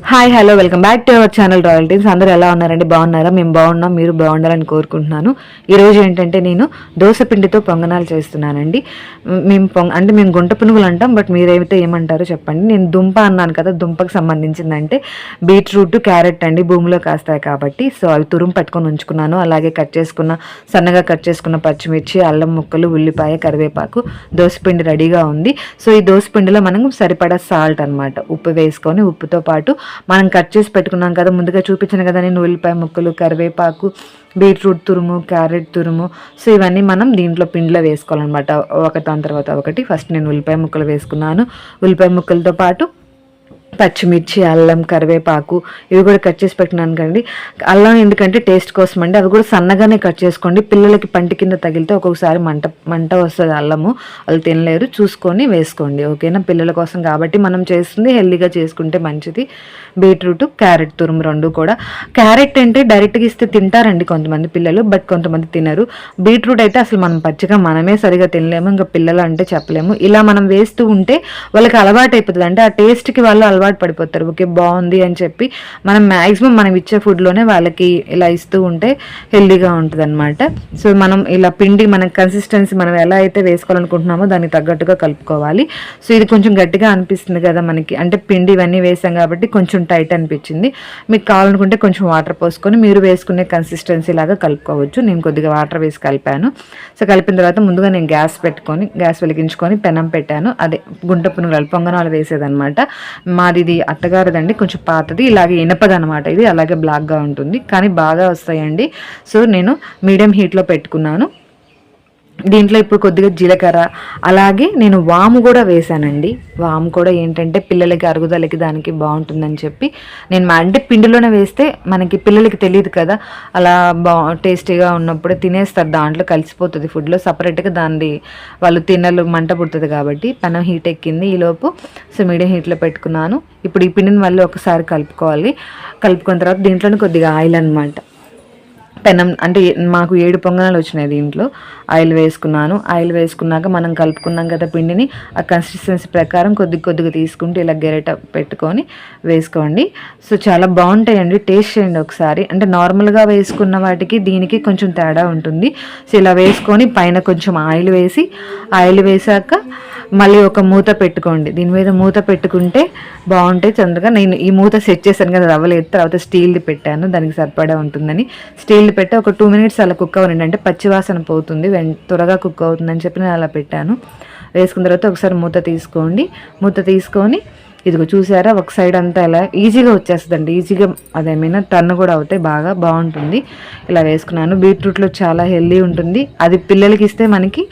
Hi hello welcome back to our channel royal teams. అందరూ ఎలా ఉన్నారండి? బాగున్నారా? మేము బాగున్నాం, మీరు బాగుండాలని కోరుకుంటున్నాను. ఈరోజు ఏంటంటే నేను దోశ పిండితో పొంగనాలు చేస్తున్నానండి. మేము గుంట పునుగులు అంటాం, బట్ మీరైతే ఏమంటారో చెప్పండి. నేను దుంప అన్నాను కదా, దుంపకు సంబంధించిందంటే బీట్రూట్, క్యారెట్ అండి, భూమిలో కాస్తాయి కాబట్టి. సో అవి తురుము పట్టుకొని ఉంచుకున్నాను. అలాగే సన్నగా కట్ చేసుకున్న పచ్చిమిర్చి, అల్లం ముక్కలు, ఉల్లిపాయ, కరివేపాకు, దోశపిండి రెడీగా ఉంది. సో ఈ దోశపిండిలో మనం సరిపడా సాల్ట్ అనమాట, ఉప్పు వేసుకొని, ఉప్పుతో పాటు మనం కట్ చేసి పెట్టుకున్నాం కదా, ముందుగా చూపించాను కదా నేను, ఉల్లిపాయ ముక్కలు, కరివేపాకు, బీట్రూట్ తురుము, క్యారెట్ తురుము. సో ఇవన్నీ మనం దీంట్లో పిండిలో వేసుకోవాలన్నమాట, ఒకదాని తర్వాత ఒకటి. ఫస్ట్ నేను ఉల్లిపాయ ముక్కలు వేసుకున్నాను. ఉల్లిపాయ ముక్కలతో పాటు పచ్చిమిర్చి, అల్లం, కరివేపాకు ఇవి కూడా కట్ చేసి పెట్టినాను కండి. అల్లం ఎందుకంటే టేస్ట్ కోసం అండి, అవి కూడా సన్నగానే కట్ చేసుకోండి. పిల్లలకి పంటి కింద తగిలితే ఒక్కొక్కసారి మంట వస్తుంది, అల్లము వాళ్ళు తినలేరు, చూసుకొని వేసుకోండి, ఓకేనా? పిల్లల కోసం కాబట్టి మనం చేస్తుంది హెల్దీగా చేసుకుంటే మంచిది. బీట్రూట్, క్యారెట్ తురుము రెండు కూడా. క్యారెట్ అంటే డైరెక్ట్గా ఇస్తే తింటారండి కొంతమంది పిల్లలు, బట్ కొంతమంది తినరు. బీట్రూట్ అయితే అసలు మనం పచ్చిగా మనమే సరిగా తినలేము, ఇంకా పిల్లలు అంటే చెప్పలేము. ఇలా మనం వేస్తూ ఉంటే వాళ్ళకి అలవాటు అయిపోతుంది, అంటే ఆ టేస్ట్కి వాళ్ళు అలవాటు పడిపోతారు. ఓకే, బాగుంది అని చెప్పి మనం మ్యాక్సిమం మనం ఇచ్చే ఫుడ్లోనే వాళ్ళకి ఇలా ఇస్తూ ఉంటే హెల్దీగా ఉంటుంది అనమాట. సో మనం ఇలా పిండి మన కన్సిస్టెన్సీ మనం ఎలా అయితే వేసుకోవాలనుకుంటున్నామో దానికి తగ్గట్టుగా కలుపుకోవాలి. సో ఇది కొంచెం గట్టిగా అనిపిస్తుంది కదా మనకి, అంటే పిండి ఇవన్నీ వేసాం కాబట్టి కొంచెం టైట్ అనిపించింది. మీకు కావాలనుకుంటే కొంచెం వాటర్ పోసుకొని మీరు వేసుకునే కన్సిస్టెన్సీ లాగా కలుపుకోవచ్చు. నేను కొద్దిగా వాటర్ వేసి కలిపాను. సో కలిపిన తర్వాత ముందుగా నేను గ్యాస్ వెలిగించుకొని పెనం పెట్టాను. అదే గుంట పునుగులు, పొంగనాలు వేసేదనమాట. మాది ఇది అత్తగారిదండి, కొంచెం పాతది, ఇలాగే ఇనపదనమాట ఇది, అలాగే బ్లాక్గా ఉంటుంది కానీ బాగా వస్తాయండి. సో నేను మీడియం హీట్లో పెట్టుకున్నాను. దీంట్లో ఇప్పుడు కొద్దిగా జీలకర్ర, అలాగే నేను వాము కూడా వేసానండి. వాము కూడా ఏంటంటే పిల్లలకి అరుగుదలకి దానికి బాగుంటుందని చెప్పి నేను అంటే పిండిలోనే వేస్తే మనకి పిల్లలకి తెలియదు కదా, అలా టేస్టీగా ఉన్నప్పుడే తినేస్తారు, దాంట్లో కలిసిపోతుంది ఫుడ్లో. సపరేట్గా దాన్ని వాళ్ళు మంట పుడుతుంది కాబట్టి. పెనం హీట్ ఎక్కింది ఈలోపు. సో మీడియం హీట్లో పెట్టుకున్నాను. ఇప్పుడు ఈ పిండిని మళ్ళీ ఒకసారి కలుపుకోవాలి. కలుపుకున్న తర్వాత దీంట్లోనే కొద్దిగా ఆయిల్ అనమాట, పెనం అంటే మాకు 7 పొంగనాలు వచ్చినాయి. దీంట్లో ఆయిల్ వేసుకున్నాను. ఆయిల్ వేసుకున్నాక మనం కలుపుకున్నాం కదా పిండిని, ఆ కన్సిస్టెన్సీ ప్రకారం కొద్దిగా తీసుకుంటూ ఇలా గెరెట పెట్టుకొని వేసుకోండి. సో చాలా బాగుంటాయండి, టేస్ట్ చేయండి ఒకసారి. అంటే నార్మల్గా వేసుకున్న వాటికి దీనికి కొంచెం తేడా ఉంటుంది. సో ఇలా వేసుకొని పైన కొంచెం ఆయిల్ వేసాక మళ్ళీ ఒక మూత పెట్టుకోండి. దీని మీద మూత పెట్టుకుంటే బాగుంటాయి తొందరగా. నేను ఈ మూత సెట్ చేశాను కదా, రవ్వలేదు, తర్వాత స్టీల్ది పెట్టాను, దానికి సరిపడా ఉంటుందని. స్టీల్ది పెట్టి ఒక 2 మినిట్స్ అలా కుక్ అవ్వండి, అంటే పచ్చివాసన పోతుంది, త్వరగా కుక్ అవుతుందని చెప్పి నేను అలా పెట్టాను. వేసుకున్న తర్వాత ఒకసారి మూత తీసుకొని ఇదిగో చూసారా, ఒక సైడ్ అంతా ఇలా ఈజీగా వచ్చేస్తుందండి, ఈజీగా అదేమైనా టర్న్ కూడా అవుతాయి, బాగుంటుంది. ఇలా వేసుకున్నాను. బీట్రూట్లో చాలా హెల్దీ ఉంటుంది, అది పిల్లలకి ఇస్తే మనకి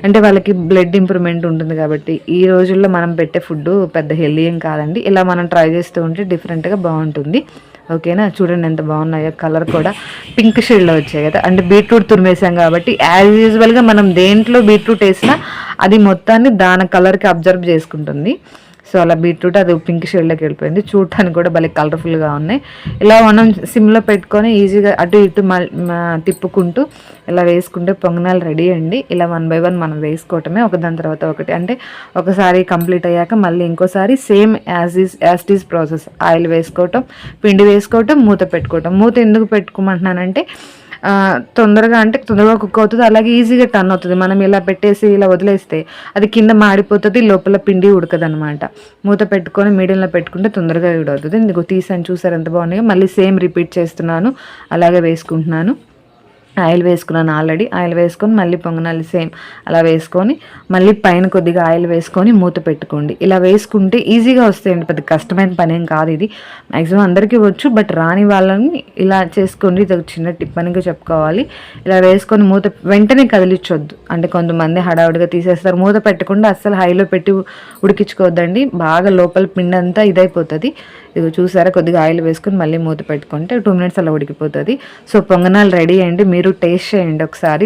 అంటే వాళ్ళకి బ్లడ్ ఇంప్రూవ్మెంట్ ఉంటుంది కాబట్టి. ఈ రోజుల్లో మనం పెట్టే ఫుడ్ పెద్ద హెల్దీ ఏం కాదండి, ఇలా మనం ట్రై చేస్తూ ఉంటే డిఫరెంట్గా బాగుంటుంది, ఓకేనా? చూడండి ఎంత బాగున్నాయో, కలర్ కూడా పింక్ షేడ్లో వచ్చాయి కదా, అంటే బీట్రూట్ తురిమేసాం కాబట్టి. యాజ్ యూజువల్గా మనం దేంట్లో బీట్రూట్ వేసినా అది మొత్తాన్ని దాని కలర్కి అబ్జర్వ్ చేసుకుంటుంది. సో అలా బీట్రూట్ అది పింక్ షేడ్లోకి వెళ్ళిపోయింది. చూడటానికి కూడా భలే కలర్ఫుల్గా ఉన్నాయి. ఇలా మనం సిమ్లో పెట్టుకొని ఈజీగా అటు ఇటు తిప్పుకుంటూ ఇలా వేసుకుంటే పొంగనాలు రెడీ అండి. ఇలా 1 by 1 మనం వేసుకోవటమే, ఒకదాని తర్వాత ఒకటి. అంటే ఒకసారి కంప్లీట్ అయ్యాక మళ్ళీ ఇంకోసారి same as is process. Oil వేసుకోవటం, పిండి వేసుకోవటం, మూత పెట్టుకోవటం. మూత ఎందుకు పెట్టుకోమంటున్నానంటే తొందరగా కుక్ అవుతుంది, అలాగే ఈజీగా టర్న్ అవుతుంది. మనం ఇలా పెట్టేసి ఇలా వదిలేస్తే అది కింద మాడిపోతుంది, లోపల పిండి ఉడకదనమాట. మూత పెట్టుకొని మీడియంలో పెట్టుకుంటే తొందరగా ఉడవుతుంది. ఇందుకు తీసాను, చూసారు ఎంత బాగున్నాయో. మళ్ళీ సేమ్ రిపీట్ చేస్తున్నాను, అలాగే వేసుకుంటున్నాను. ఆయిల్ వేసుకున్నాను ఆల్రెడీ. ఆయిల్ వేసుకొని మళ్ళీ పొంగనాలు సేమ్ అలా వేసుకొని మళ్ళీ పైన కొద్దిగా ఆయిల్ వేసుకొని మూత పెట్టుకోండి. ఇలా వేసుకుంటే ఈజీగా వస్తాయండి, పెద్ద కష్టమైన పని ఏం కాదు ఇది. మ్యాక్సిమం అందరికీ వచ్చు, బట్ రాని వాళ్ళని ఇలా చేసుకోండి, ఇది ఒక చిన్న టిప్ అనిగా చెప్పుకోవాలి. ఇలా వేసుకొని వెంటనే కదిలించొద్దు, అంటే కొంతమంది హడావుడిగా తీసేస్తారు. మూత పెట్టకుండా అస్సలు హైలో పెట్టి ఉడికించుకోవద్దండి, బాగా లోపల పిండి అంతా ఇదైపోతుంది. ఇది చూసారా, కొద్దిగా ఆయిల్ వేసుకొని మళ్ళీ మూత పెట్టుకుంటే 2 మినిట్స్ అలా ఉడికిపోతుంది. సో పొంగనాలు రెడీ అండి, మీరు టేస్ట్ చేయండి ఒకసారి,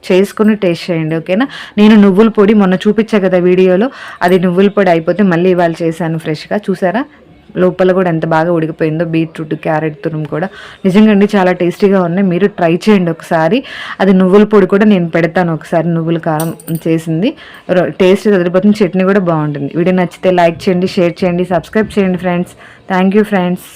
చేసుకుని టేస్ట్ చేయండి, ఓకేనా? నేను నువ్వుల పొడి మొన్న చూపించా కదా వీడియోలో, అది నువ్వుల పొడి అయిపోతే మళ్ళీ ఇవాళ చేశాను ఫ్రెష్గా. చూసారా లోపల కూడా ఎంత బాగా ఉడికిపోయిందో. బీట్రూట్, క్యారెట్ తురుము కూడా నిజంగా అండి చాలా టేస్టీగా ఉన్నాయి. మీరు ట్రై చేయండి ఒకసారి. అది నువ్వుల పొడి కూడా నేను పెడతాను ఒకసారి, నువ్వుల కారం చేసింది. టేస్ట్ వదిలిపోతుంది. చట్నీ కూడా బాగుంటుంది. వీడియో నచ్చితే లైక్ చేయండి, షేర్ చేయండి, సబ్స్క్రైబ్ చేయండి ఫ్రెండ్స్. Thank you friends.